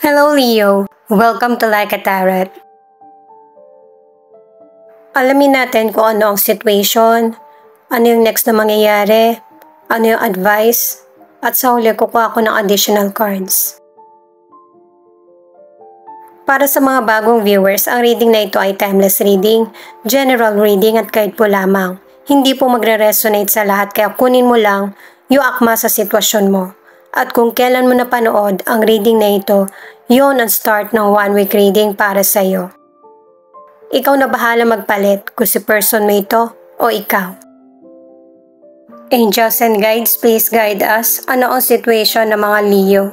Hello Leo! Welcome to Like a Tarot. Alamin natin kung ano ang situation, ano yung next na mangyayari, ano yung advice, at sa huli kukuha ako ng additional cards. Para sa mga bagong viewers, ang reading na ito ay timeless reading, general reading at guide po lamang. Hindi po magre-resonate sa lahat kaya kunin mo lang yung akma sa sitwasyon mo. At kung kailan mo napanood ang reading na ito, yun ang start ng 1 week reading para sa iyo. Ikaw na bahala magpalit kung si person mo ito o ikaw. Angels and guides, please guide us. Ano ang situation ng mga Leo?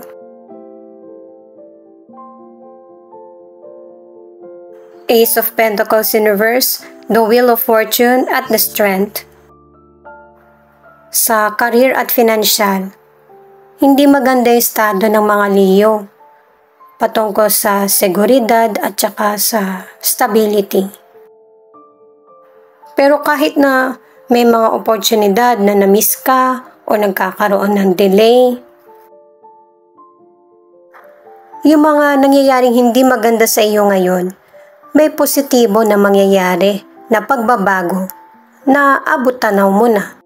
Ace of Pentacles in reverse, the Wheel of Fortune at the Strength. Sa career at financial, hindi maganda yung estado ng mga Leo patungkol sa seguridad at saka sa stability. Pero kahit na may mga oportunidad na na-miss ka o nagkakaroon ng delay, yung mga nangyayaring hindi maganda sa iyo ngayon, may positibo na mangyayari na pagbabago na abot tanaw mo na.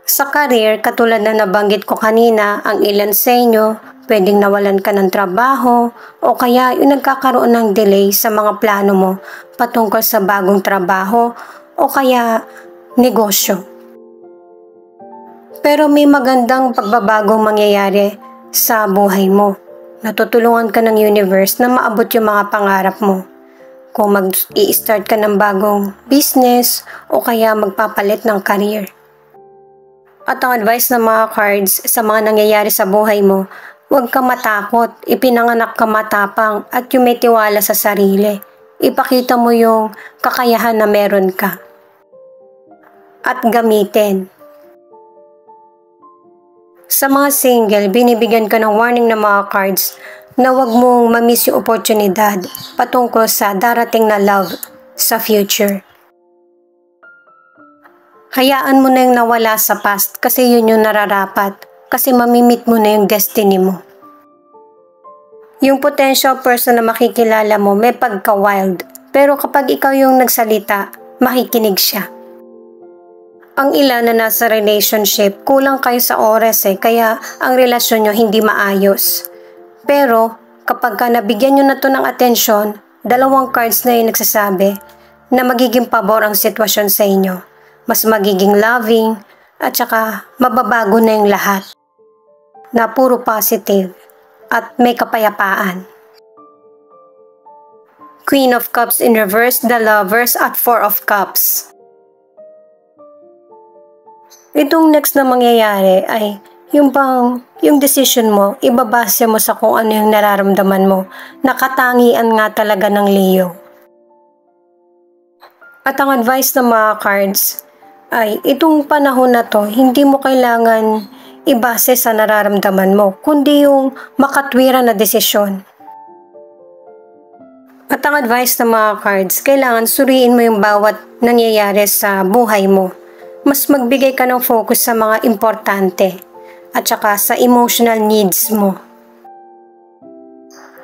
Sa career, katulad na nabanggit ko kanina, ang ilan sa inyo, pwedeng nawalan ka ng trabaho o kaya yung nagkakaroon ng delay sa mga plano mo patungkol sa bagong trabaho o kaya negosyo. Pero may magandang pagbabagong mangyayari sa buhay mo. Natutulungan ka ng universe na maabot yung mga pangarap mo. Kung mag-i-start ka ng bagong business o kaya magpapalit ng career. At ang advice ng mga cards sa mga nangyayari sa buhay mo, huwag ka matakot, ipinanganak ka matapang at yung may tiwala sa sarili. Ipakita mo yung kakayahan na meron ka. At gamitin. Sa mga single, binibigyan ka ng warning ng mga cards na huwag mong mamiss yung oportunidad patungkol sa darating na love sa future. Hayaan mo na yung nawala sa past kasi yun yung nararapat kasi mamimit mo na yung destiny mo. Yung potential person na makikilala mo may pagka-wild pero kapag ikaw yung nagsalita, makikinig siya. Ang ilan na nasa relationship, kulang kayo sa oras kaya ang relasyon nyo hindi maayos. Pero kapag ka nabigyan nyo na to ng atensyon, 2 cards na yung nagsasabi na magiging pabor ang sitwasyon sa inyo. Mas magiging loving at saka mababago na yung lahat na puro positive at may kapayapaan. Queen of Cups in reverse, the Lovers at 4 of Cups. Itong next na mangyayari ay yung decision mo, ibabase mo sa kung ano yung nararamdaman mo. Nakatangian nga talaga ng Leo. At ang advice ng mga cards ay itong panahon na to, hindi mo kailangan ibase sa nararamdaman mo, kundi yung makatwiran na desisyon. At ang advice ng mga cards, kailangan suriin mo yung bawat nangyayari sa buhay mo. Mas magbigay ka ng focus sa mga importante at saka sa emotional needs mo.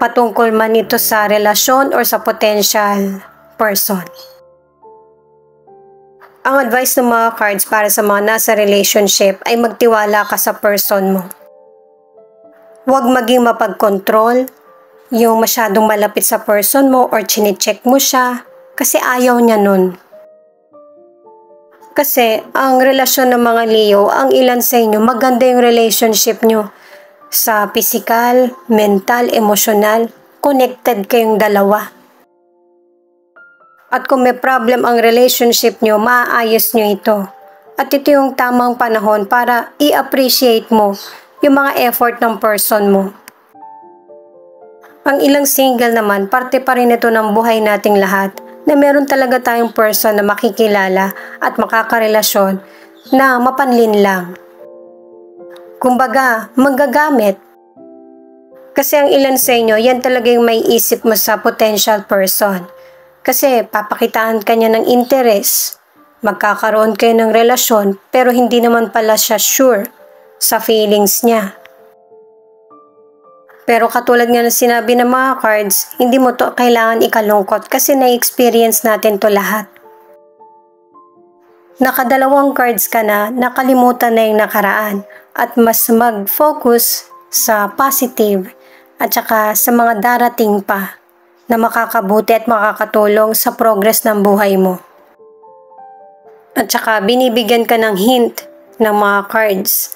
Patungkol man ito sa relasyon or sa potential person. Ang advice ng mga cards para sa mga nasa relationship ay magtiwala ka sa person mo. Huwag maging mapag-control, yung masyadong malapit sa person mo or chine-check mo siya kasi ayaw niya nun. Kasi ang relasyon ng mga Leo, ang ilan sa inyo, maganda yung relationship nyo. Sa physical, mental, emotional, connected kayong dalawa. At kung may problem ang relationship nyo, maaayos nyo ito. At ito yung tamang panahon para i-appreciate mo yung mga effort ng person mo. Ang ilang single naman, parte pa rin ito ng buhay nating lahat na meron talaga tayong person na makikilala at makakarelasyon na mapanlin lang. Kumbaga, magagamit. Kasi ang ilan sa inyo, yan talaga yung may isip mo sa potential person. Kasi papakitaan ka niya ng interes, magkakaroon kayo ng relasyon pero hindi naman pala siya sure sa feelings niya. Pero katulad nga ng sinabi ng mga cards, hindi mo to kailangan ikalungkot kasi na-experience natin to lahat. Nakadalawang cards ka na, nakalimutan na yung nakaraan at mas mag-focus sa positive at saka sa mga darating pa na makakabuti at makakatulong sa progress ng buhay mo. At saka binibigyan ka ng hint ng mga cards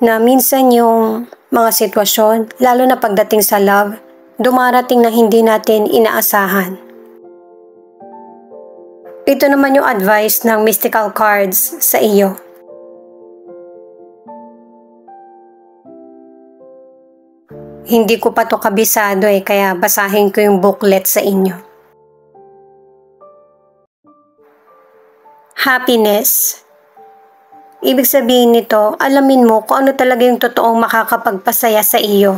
na minsan yung mga sitwasyon, lalo na pagdating sa love, dumarating na hindi natin inaasahan. Ito naman yung advice ng mystical cards sa iyo. Hindi ko pa to kabisado kaya basahin ko yung booklet sa inyo. Happiness. Ibig sabihin nito, alamin mo kung ano talaga yung totoong makakapagpasaya sa iyo.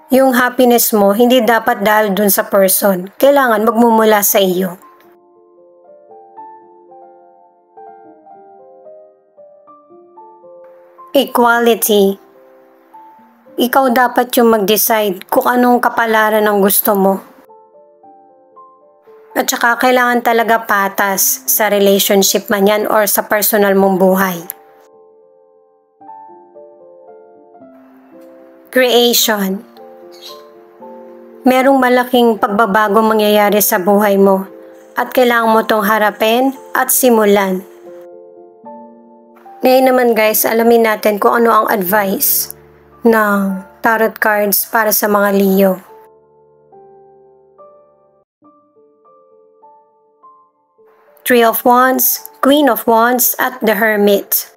Yung happiness mo, hindi dapat dahil dun sa person. Kailangan magmumula sa iyo. Equality. Ikaw dapat yung mag-decide kung anong kapalaran ang gusto mo. At saka kailangan talaga patas sa relationship man yan or sa personal mong buhay. Creation. Merong malaking pagbabago mangyayari sa buhay mo at kailangan mo tong harapin at simulan. Ngayon naman guys, alamin natin kung ano ang advice ng tarot cards para sa mga Leo. Three of Wands, Queen of Wands at the Hermit.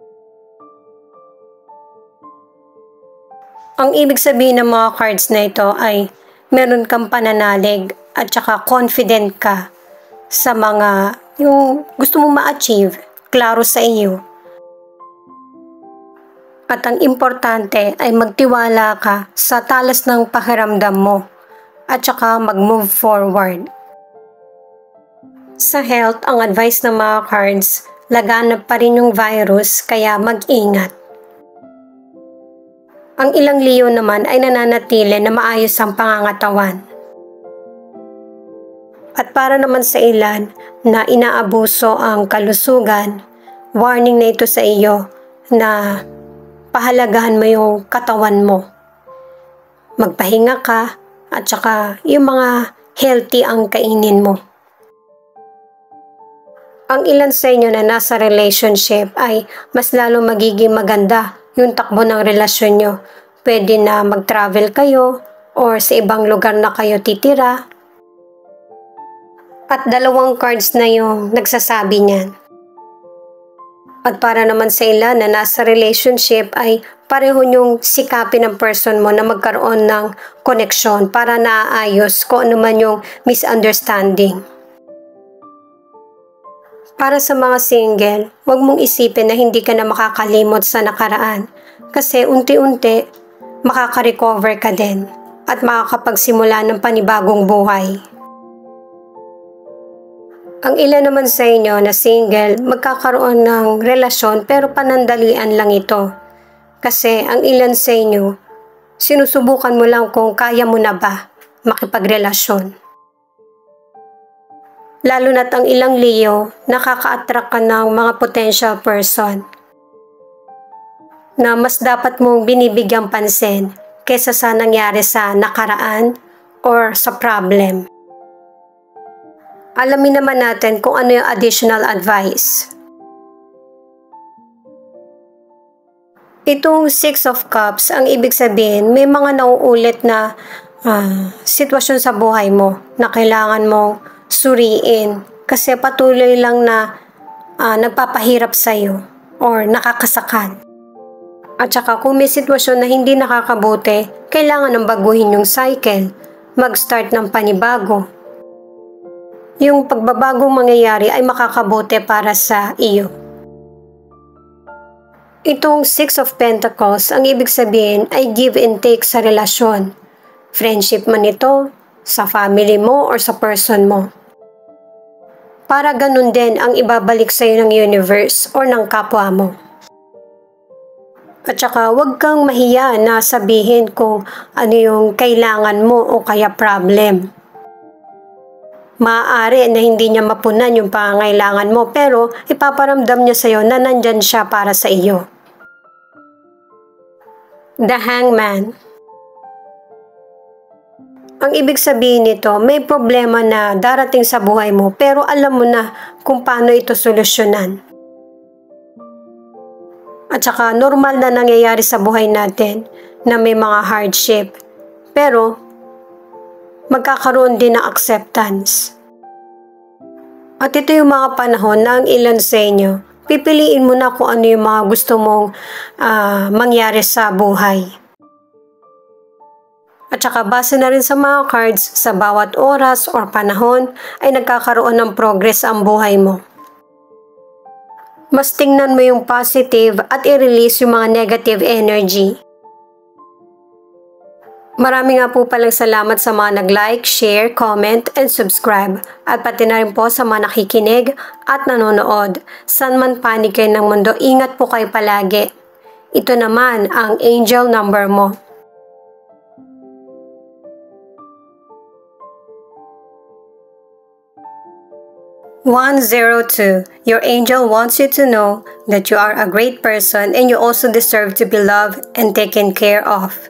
Ang ibig sabihin ng mga cards na ito ay meron kang pananalig at saka confident ka sa mga yung gusto mong ma-achieve, klaro sa iyo. At ang importante ay magtiwala ka sa talas ng pakiramdam mo at saka mag-move forward. Sa health, ang advice ng mga cards, laganap pa rin yung virus kaya mag-ingat. Ang ilang Leo naman ay nananatili na maayos ang pangangatawan. At para naman sa ilan na inaabuso ang kalusugan, warning na ito sa iyo na pahalagahan mo yung katawan mo. Magpahinga ka at saka yung mga healthy ang kainin mo. Ang ilan sa inyo na nasa relationship ay mas lalo magiging maganda yung takbo ng relasyon nyo. Pwede na mag-travel kayo or sa ibang lugar na kayo titira. At dalawang cards na yung nagsasabi niyan. At para naman sa ilan na nasa relationship ay pareho nyong sikapin ng person mo na magkaroon ng koneksyon para naayos kung ano man yung misunderstanding. Para sa mga single, huwag mong isipin na hindi ka na makakalimot sa nakaraan kasi unti-unti makaka-recover ka din at makakapagsimula ng panibagong buhay. Ang ilan naman sa inyo na single, magkakaroon ng relasyon pero panandalian lang ito. Kasi ang ilan sa inyo, sinusubukan mo lang kung kaya mo na ba makipagrelasyon. Lalo na't ang ilang Leo, nakaka-attract ka ng mga potential person na mas dapat mong binibigyang pansin kaysa sa nangyari sa nakaraan or sa problem. Alamin naman natin kung ano yung additional advice. Itong Six of Cups, ang ibig sabihin, may mga nauulit na sitwasyon sa buhay mo na kailangan mong suriin kasi patuloy lang na nagpapahirap sa'yo or nakakasakal. At saka kung may sitwasyon na hindi nakakabuti, kailangan nang baguhin yung cycle, mag-start ng panibago. Yung pagbabagong mangyayari ay makakabuti para sa iyo. Itong Six of Pentacles, ang ibig sabihin ay give and take sa relasyon. Friendship man ito, sa family mo or sa person mo. Para ganun din ang ibabalik sa iyo ng universe or ng kapwa mo. At saka huwag kang mahiya na sabihin kung ano yung kailangan mo o kaya problem. Maaari na hindi niya mapunan yung pangangailangan mo pero ipaparamdam niya sa'yo na nandyan siya para sa iyo. The Hangman. Ang ibig sabihin nito, may problema na darating sa buhay mo pero alam mo na kung paano ito solusyonan. At saka normal na nangyayari sa buhay natin na may mga hardship. Pero magkakaroon din ng acceptance. At ito yung mga panahon na ang ilan sa inyo, pipiliin mo na kung ano yung mga gusto mong mangyari sa buhay. At saka base na rin sa mga cards, sa bawat oras or panahon ay nagkakaroon ng progress ang buhay mo. Mas tingnan mo yung positive at i-release yung mga negative energy. Marami nga po palang salamat sa mga nag-like, share, comment, and subscribe. At pati na rin po sa mga nakikinig at nanonood. San man panig kayo ng mundo, ingat po kayo palagi. Ito naman ang angel number mo. 102. Your angel wants you to know that you are a great person and you also deserve to be loved and taken care of.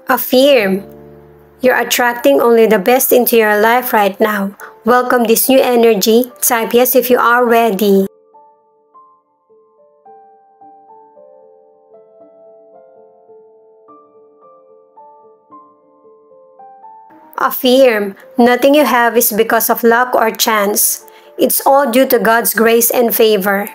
Affirm. You're attracting only the best into your life right now. Welcome this new energy. Type yes if you are ready. Affirm. Nothing you have is because of luck or chance. It's all due to God's grace and favor.